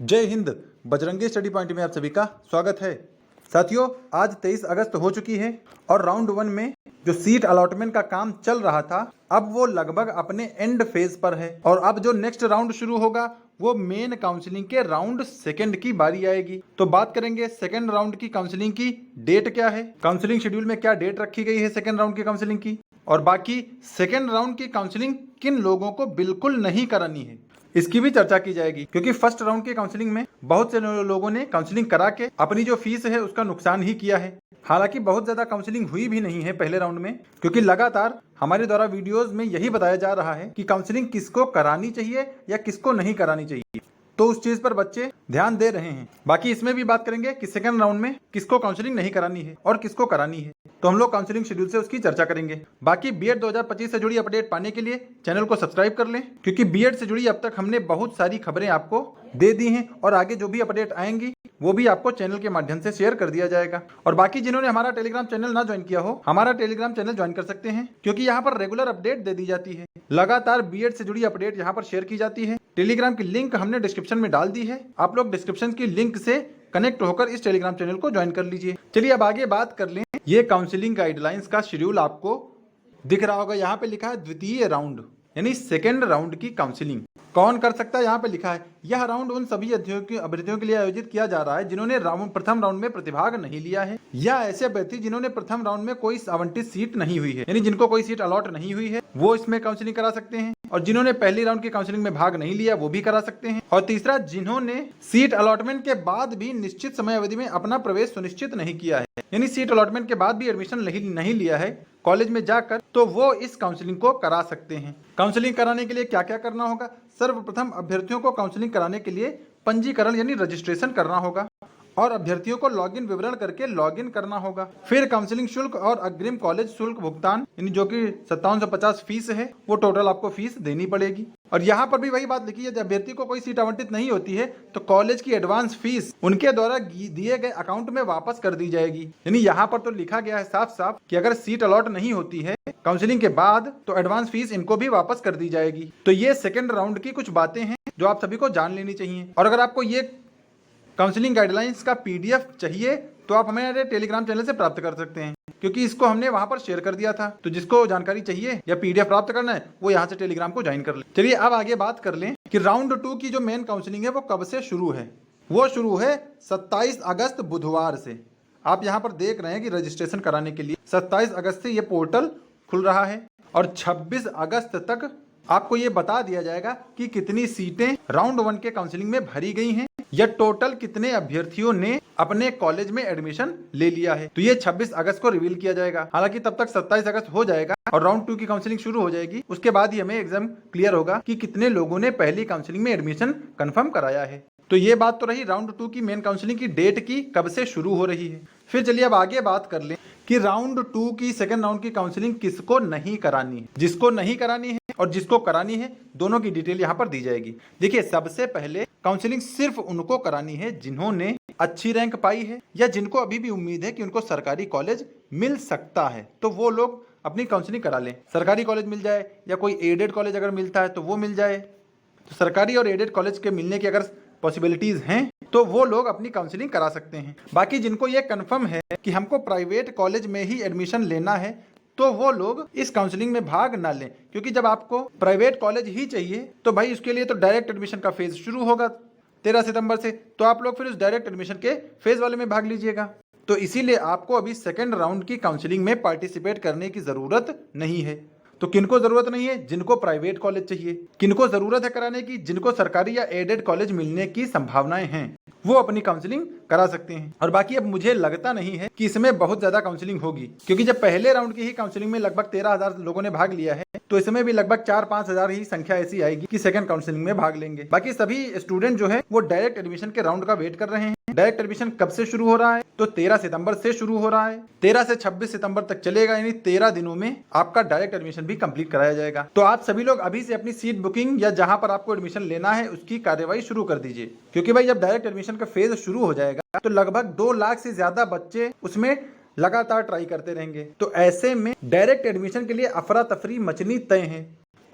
जय Hind. Bajrangi study point में आप सभी का स्वागत है। साथियों, आज 23 अगस्त हो चुकी है और राउंड 1 में जो सीट अलॉटमेंट का काम चल रहा था अब वो लगभग अपने एंड फेज पर है और अब जो नेक्स्ट राउंड शुरू होगा वो मेन काउंसलिंग के राउंड 2 की बारी आएगी। तो बात करेंगे सेकेंड राउंड की काउंसलिंग की डेट क्या है, काउंसलिंग शेड्यूल में क्या डेट रखी गई है सेकेंड राउंड की काउंसलिंग की, और बाकी सेकेंड राउंड की काउंसलिंग किन लोगों को बिल्कुल नहीं करानी है इसकी भी चर्चा की जाएगी। क्योंकि फर्स्ट राउंड की काउंसलिंग में बहुत से लोगों ने काउंसलिंग करा के अपनी जो फीस है उसका नुकसान ही किया है। हालांकि बहुत ज्यादा काउंसलिंग हुई भी नहीं है पहले राउंड में, क्योंकि लगातार हमारे द्वारा वीडियोस में यही बताया जा रहा है कि काउंसलिंग किसको करानी चाहिए या किसको नहीं करानी चाहिए, तो उस चीज पर बच्चे ध्यान दे रहे हैं। बाकी इसमें भी बात करेंगे कि सेकंड राउंड में किसको काउंसलिंग नहीं करानी है और किसको करानी है, तो हम लोग काउंसलिंग शेड्यूल से उसकी चर्चा करेंगे। बाकी बीएड 2025 से जुड़ी अपडेट पाने के लिए चैनल को सब्सक्राइब कर लें, क्योंकि बीएड से जुड़ी अब तक हमने बहुत सारी खबरें आपको दे दी हैं और आगे जो भी अपडेट आएंगी वो भी आपको चैनल के माध्यम से शेयर कर दिया जाएगा। और बाकी जिन्होंने हमारा टेलीग्राम चैनल ना ज्वाइन किया हो, हमारा टेलीग्राम चैनल ज्वाइन कर सकते हैं, क्योंकि यहाँ पर रेगुलर अपडेट दे दी जाती है। लगातार बीएड से जुड़ी अपडेट यहाँ पर शेयर की जाती है। टेलीग्राम की लिंक हमने डिस्क्रिप्शन में डाल दी है, आप लोग डिस्क्रिप्शन की लिंक से कनेक्ट होकर इस टेलीग्राम चैनल को ज्वाइन कर लीजिए। चलिए अब आगे बात कर लें। ये काउंसलिंग गाइडलाइंस का शेड्यूल आपको दिख रहा होगा, यहाँ पे लिखा है द्वितीय राउंड यानी सेकेंड राउंड की काउंसलिंग कौन कर सकता है। यहाँ पे लिखा है यह राउंड उन सभी अभ्यर्थियों के लिए आयोजित किया जा रहा है जिन्होंने प्रथम राउंड में प्रतिभाग नहीं लिया है, या ऐसे अभ्यर्थी जिन्होंने प्रथम राउंड में कोई आवंटित सीट नहीं हुई है, यानी जिनको कोई सीट अलॉट नहीं हुई है वो इसमें काउंसलिंग करा सकते हैं, और जिन्होंने पहली राउंड की काउंसलिंग में भाग नहीं लिया वो भी करा सकते हैं। और तीसरा, जिन्होंने सीट अलॉटमेंट के बाद भी निश्चित समय अवधि में अपना प्रवेश सुनिश्चित नहीं किया है, यानी सीट अलॉटमेंट के बाद भी एडमिशन नहीं लिया है कॉलेज में जाकर, तो वो इस काउंसलिंग को करा सकते हैं। काउंसलिंग कराने के लिए क्या क्या करना होगा? सर्वप्रथम अभ्यर्थियों को काउंसलिंग कराने के लिए पंजीकरण यानी रजिस्ट्रेशन करना होगा और अभ्यर्थियों को लॉगिन विवरण करके लॉगिन करना होगा। फिर काउंसलिंग शुल्क और अग्रिम कॉलेज शुल्क भुगतान यानी जो कि 5750 फीस है वो टोटल आपको फीस देनी पड़ेगी। और यहाँ पर भी वही बात लिखी है, जब अभ्यर्थी को कोई सीट आवंटित नहीं होती है तो कॉलेज की एडवांस फीस उनके द्वारा दिए गए अकाउंट में वापस कर दी जाएगी। यानी यहाँ पर तो लिखा गया है साफ साफ कि अगर सीट अलॉट नहीं होती है काउंसलिंग के बाद तो एडवांस फीस इनको भी वापस कर दी जाएगी। तो ये सेकेंड राउंड की कुछ बातें हैं जो आप सभी को जान लेनी चाहिए। और अगर आपको ये काउंसलिंग गाइडलाइंस का पीडीएफ चाहिए तो आप हमारे टेलीग्राम चैनल से प्राप्त कर सकते हैं, क्योंकि इसको हमने वहां पर शेयर कर दिया था। तो जिसको जानकारी चाहिए या पीडीएफ प्राप्त करना है वो यहाँ से टेलीग्राम को ज्वाइन कर ले। चलिए अब आगे बात कर लें कि राउंड 2 की जो मेन काउंसलिंग है वो कब से शुरू है। वो शुरू है 27 अगस्त बुधवार से। आप यहाँ पर देख रहे हैं कि रजिस्ट्रेशन कराने के लिए 27 अगस्त से ये पोर्टल खुल रहा है और 26 अगस्त तक आपको ये बता दिया जाएगा कि कितनी सीटें राउंड 1 के काउंसलिंग में भरी गई हैं या टोटल कितने अभ्यर्थियों ने अपने कॉलेज में एडमिशन ले लिया है। तो ये 26 अगस्त को रिवील किया जाएगा। हालांकि तब तक 27 अगस्त हो जाएगा और राउंड 2 की काउंसलिंग शुरू हो जाएगी। उसके बाद ही हमें एग्जाम क्लियर होगा कि कितने लोगों ने पहली काउंसलिंग में एडमिशन कंफर्म कराया है। तो ये बात तो रही राउंड 2 की मेन काउंसलिंग की डेट की कब से शुरू हो रही है। फिर चलिए अब आगे बात कर लें कि राउंड 2 की सेकेंड राउंड की काउंसलिंग किसको नहीं करानी है। जिसको नहीं करानी है और जिसको करानी है दोनों की डिटेल यहाँ पर दी जाएगी। देखिए, सबसे पहले काउंसलिंग सिर्फ उनको करानी है जिन्होंने अच्छी रैंक पाई है या जिनको अभी भी उम्मीद है कि उनको सरकारी कॉलेज मिल सकता है, तो वो लोग अपनी काउंसलिंग करा लें। सरकारी कॉलेज मिल जाए या कोई एडेड कॉलेज अगर मिलता है तो वो मिल जाए। तो सरकारी और एडेड कॉलेज के मिलने की अगर पॉसिबिलिटीज हैं तो वो लोग अपनी काउंसलिंग करा सकते हैं। बाकी जिनको ये कंफर्म है कि हमको प्राइवेट कॉलेज में ही एडमिशन लेना है तो वो लोग इस काउंसलिंग में भाग ना लें, क्योंकि जब आपको प्राइवेट कॉलेज ही चाहिए तो भाई उसके लिए तो डायरेक्ट एडमिशन का फेज शुरू होगा 13 सितंबर से, तो आप लोग फिर उस डायरेक्ट एडमिशन के फेज वाले में भाग लीजिएगा। तो इसीलिए आपको अभी सेकेंड राउंड की काउंसलिंग में पार्टिसिपेट करने की जरूरत नहीं है। तो किनको जरूरत नहीं है? जिनको प्राइवेट कॉलेज चाहिए। किनको जरूरत है कराने की? जिनको सरकारी या एडेड कॉलेज मिलने की संभावनाएं हैं वो अपनी काउंसलिंग करा सकते हैं। और बाकी अब मुझे लगता नहीं है कि इसमें बहुत ज्यादा काउंसलिंग होगी, क्योंकि जब पहले राउंड की ही काउंसलिंग में लगभग 13,000 लोगों ने भाग लिया है तो इसमें भी लगभग 4-5 हजार ही संख्या ऐसी आएगी कि सेकंड काउंसलिंग में भाग लेंगे। बाकी सभी स्टूडेंट जो है वो डायरेक्ट एडमिशन के राउंड का वेट कर रहे हैं। डायरेक्ट एडमिशन कब से शुरू हो रहा है? तो 13 सितंबर से शुरू हो रहा है। 13 से 26 सितंबर तक चलेगा, यानी 13 दिनों में आपका डायरेक्ट एडमिशन भी कंप्लीट कराया जाएगा। तो आप सभी लोग अभी से अपनी सीट बुकिंग या जहां पर आपको एडमिशन लेना है उसकी कार्यवाही शुरू कर दीजिए, क्योंकि भाई जब डायरेक्ट एडमिशन का फेज शुरू हो जाएगा तो लगभग 2 लाख से ज्यादा बच्चे उसमें लगातार ट्राई करते रहेंगे। तो ऐसे में डायरेक्ट एडमिशन के लिए अफरा तफरी मचनी तय है।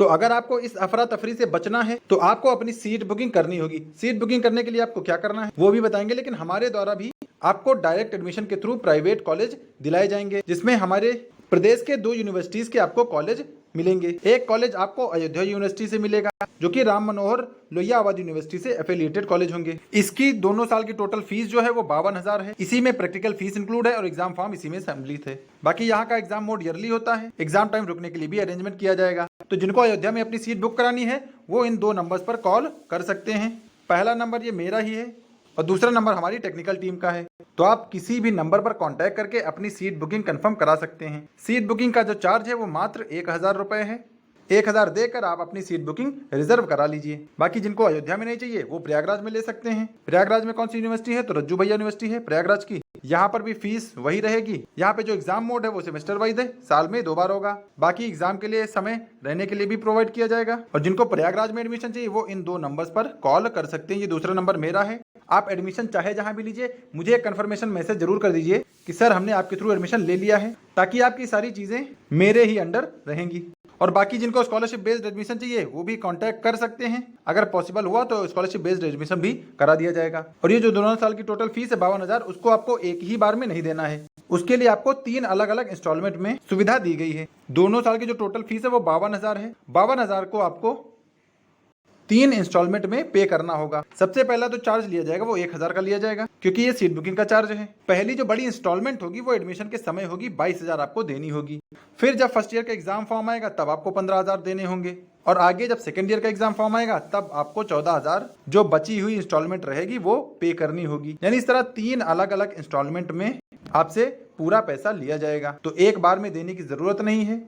तो अगर आपको इस अफरा तफरी से बचना है तो आपको अपनी सीट बुकिंग करनी होगी। सीट बुकिंग करने के लिए आपको क्या करना है वो भी बताएंगे, लेकिन हमारे द्वारा भी आपको डायरेक्ट एडमिशन के थ्रू प्राइवेट कॉलेज दिलाए जाएंगे, जिसमें हमारे प्रदेश के 2 यूनिवर्सिटीज के आपको कॉलेज मिलेंगे। एक कॉलेज आपको अयोध्या यूनिवर्सिटी से मिलेगा जो कि राम मनोहर लोहिया आबाद यूनिवर्सिटी से एफिलिएटेड कॉलेज होंगे। इसकी दोनों साल की टोटल फीस जो है वो 52,000 है। इसी में प्रैक्टिकल फीस इंक्लूड है और एग्जाम फॉर्म इसी में सम्मिलित है। बाकी यहाँ का एग्जाम मोड ईयरली होता है। एग्जाम टाइम रुकने के लिए भी अरेंजमेंट किया जाएगा। तो जिनको अयोध्या में अपनी सीट बुक करानी है वो इन 2 नंबर्स पर कॉल कर सकते हैं। पहला नंबर ये मेरा ही है और दूसरा नंबर हमारी टेक्निकल टीम का है। तो आप किसी भी नंबर पर कांटेक्ट करके अपनी सीट बुकिंग कंफर्म करा सकते हैं। सीट बुकिंग का जो चार्ज है वो मात्र 1,000 रुपए है। 1,000 देकर आप अपनी सीट बुकिंग रिजर्व करा लीजिए। बाकी जिनको अयोध्या में नहीं चाहिए वो प्रयागराज में ले सकते हैं। प्रयागराज में कौन सी यूनिवर्सिटी है? तो रज्जू भैया यूनिवर्सिटी है प्रयागराज की। यहाँ पर भी फीस वही रहेगी। यहाँ पे जो एग्जाम मोड है वो सेमेस्टर वाइज है, साल में 2 बार होगा। बाकी एग्जाम के लिए समय रहने के लिए भी प्रोवाइड किया जाएगा। और जिनको प्रयागराज में एडमिशन चाहिए वो इन 2 नंबर्स पर कॉल कर सकते हैं। ये दूसरा नंबर मेरा है। आप एडमिशन चाहे जहां भी लीजिए, मुझे एक कंफर्मेशन मैसेज जरूर कर दीजिए कि सर हमने आपके थ्रू एडमिशन ले लिया है, ताकि आपकी सारी चीजें मेरे ही अंडर रहेंगी। और बाकी जिनको स्कॉलरशिप बेस्ड एडमिशन चाहिए वो भी कांटेक्ट कर सकते हैं। अगर पॉसिबल हुआ तो स्कॉलरशिप बेस्ड एडमिशन भी करा दिया जाएगा। और ये जो दोनों साल की टोटल फीस है 52,000, उसको आपको एक ही बार में नहीं देना है। उसके लिए आपको 3 अलग अलग इंस्टॉलमेंट में सुविधा दी गई है। दोनों साल की जो टोटल फीस है वो 52,000 है। 52,000 को आपको 3 इंस्टॉलमेंट में पे करना होगा। सबसे पहला तो चार्ज लिया जाएगा वो 1,000 का लिया जाएगा, क्योंकि ये सीट बुकिंग का चार्ज है। पहली जो बड़ी इंस्टॉलमेंट होगी वो एडमिशन के समय होगी, 22,000 आपको देनी होगी। फिर जब फर्स्ट ईयर का एग्जाम फॉर्म आएगा तब आपको 15,000 देने होंगे। और आगे जब सेकंड ईयर का एग्जाम फॉर्म आएगा तब आपको 14,000 जो बची हुई इंस्टॉलमेंट रहेगी वो पे करनी होगी। यानी इस तरह 3 अलग अलग इंस्टॉलमेंट में आपसे पूरा पैसा लिया जाएगा। तो एक बार में देने की जरूरत नहीं है,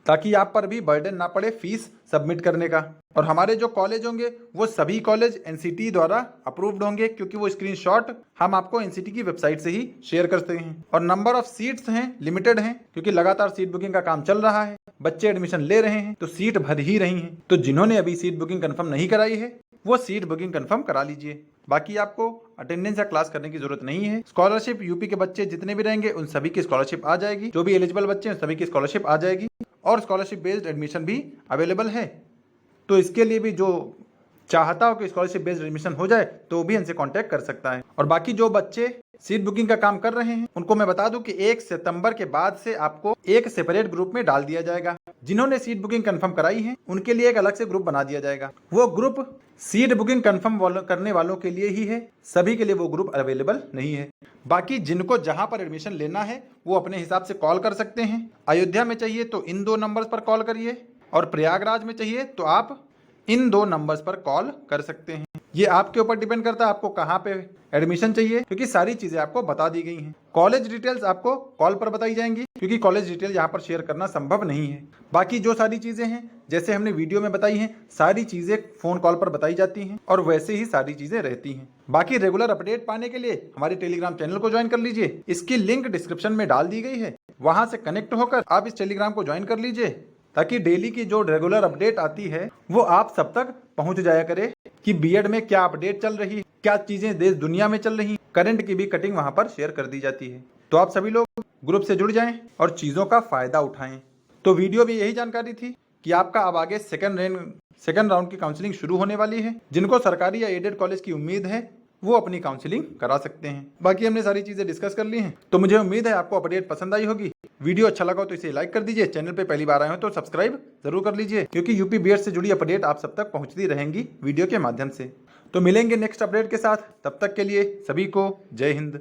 ताकि आप पर भी बर्डन ना पड़े फीस सबमिट करने का। और हमारे जो कॉलेज होंगे वो सभी कॉलेज एनसीटी द्वारा अप्रूव्ड होंगे, क्योंकि वो स्क्रीनशॉट हम आपको एनसीटी की वेबसाइट से ही शेयर करते हैं। और नंबर ऑफ सीट्स हैं लिमिटेड हैं, क्योंकि लगातार सीट बुकिंग का काम चल रहा है, बच्चे एडमिशन ले रहे हैं तो सीट भर ही रही हैं। तो जिन्होंने अभी सीट बुकिंग कंफर्म नहीं कराई है वो सीट बुकिंग कंफर्म करा लीजिए। बाकी आपको अटेंडेंस या क्लास करने की जरूरत नहीं है। स्कॉलरशिप यूपी के बच्चे जितने भी रहेंगे उन सभी की स्कॉलरशिप आ जाएगी। जो भी एलिजिबल बच्चे हैं सभी की स्कॉलरशिप आ जाएगी। और स्कॉलरशिप बेस्ड एडमिशन भी अवेलेबल है। तो इसके लिए भी जो चाहता हो कि स्कॉलरशिप बेस्ड एडमिशन हो जाए तो भी हमसे कांटेक्ट कर सकता है। और बाकी जो बच्चे सीट बुकिंग का काम कर रहे हैं उनको मैं बता दूं कि 1 सितंबर के बाद से आपको एक सेपरेट ग्रुप में डाल दिया जाएगा। जिन्होंने सीट बुकिंग कंफर्म कराई है उनके लिए एक अलग से ग्रुप बना दिया जाएगा। वो ग्रुप सीट बुकिंग कंफर्म करने वालों के लिए ही है, सभी के लिए वो ग्रुप अवेलेबल नहीं है। बाकी जिनको जहां पर एडमिशन लेना है वो अपने हिसाब से कॉल कर सकते हैं। अयोध्या में चाहिए तो इन 2 नंबर्स पर कॉल करिए, और प्रयागराज में चाहिए तो आप इन 2 नंबर्स पर कॉल कर सकते हैं। ये आपके ऊपर डिपेंड करता है आपको कहाँ पे एडमिशन चाहिए, क्योंकि सारी चीजें आपको बता दी गई हैं। कॉलेज डिटेल्स आपको कॉल पर बताई जाएंगी, क्योंकि कॉलेज डिटेल यहाँ पर शेयर करना संभव नहीं है। बाकी जो सारी चीजें हैं जैसे हमने वीडियो में बताई हैं, सारी चीजें फोन कॉल पर बताई जाती हैं और वैसे ही सारी चीजें रहती हैं। बाकी रेगुलर अपडेट पाने के लिए हमारे टेलीग्राम चैनल को ज्वाइन कर लीजिए। इसकी लिंक डिस्क्रिप्शन में डाल दी गई है, वहां से कनेक्ट होकर आप इस टेलीग्राम को ज्वाइन कर लीजिए, ताकि डेली की जो रेगुलर अपडेट आती है वो आप सब तक पहुंच जाया करे कि बीएड में क्या अपडेट चल रही है, क्या चीजें देश दुनिया में चल रही, करंट की भी कटिंग वहां पर शेयर कर दी जाती है। तो आप सभी लोग ग्रुप से जुड़ जाएं और चीजों का फायदा उठाएं। तो वीडियो में यही जानकारी थी कि आपका अब आगे सेकंड राउंड की काउंसलिंग शुरू होने वाली है। जिनको सरकारी या एडेड कॉलेज की उम्मीद है वो अपनी काउंसलिंग करा सकते हैं। बाकी हमने सारी चीजें डिस्कस कर ली हैं। तो मुझे उम्मीद है आपको अपडेट पसंद आई होगी। वीडियो अच्छा लगा हो तो इसे लाइक कर दीजिए। चैनल पे पहली बार आए हो तो सब्सक्राइब जरूर कर लीजिए, क्योंकि यूपी बीएड से जुड़ी अपडेट आप सब तक पहुंचती रहेंगी वीडियो के माध्यम से। तो मिलेंगे नेक्स्ट अपडेट के साथ, तब तक के लिए सभी को जय हिंद।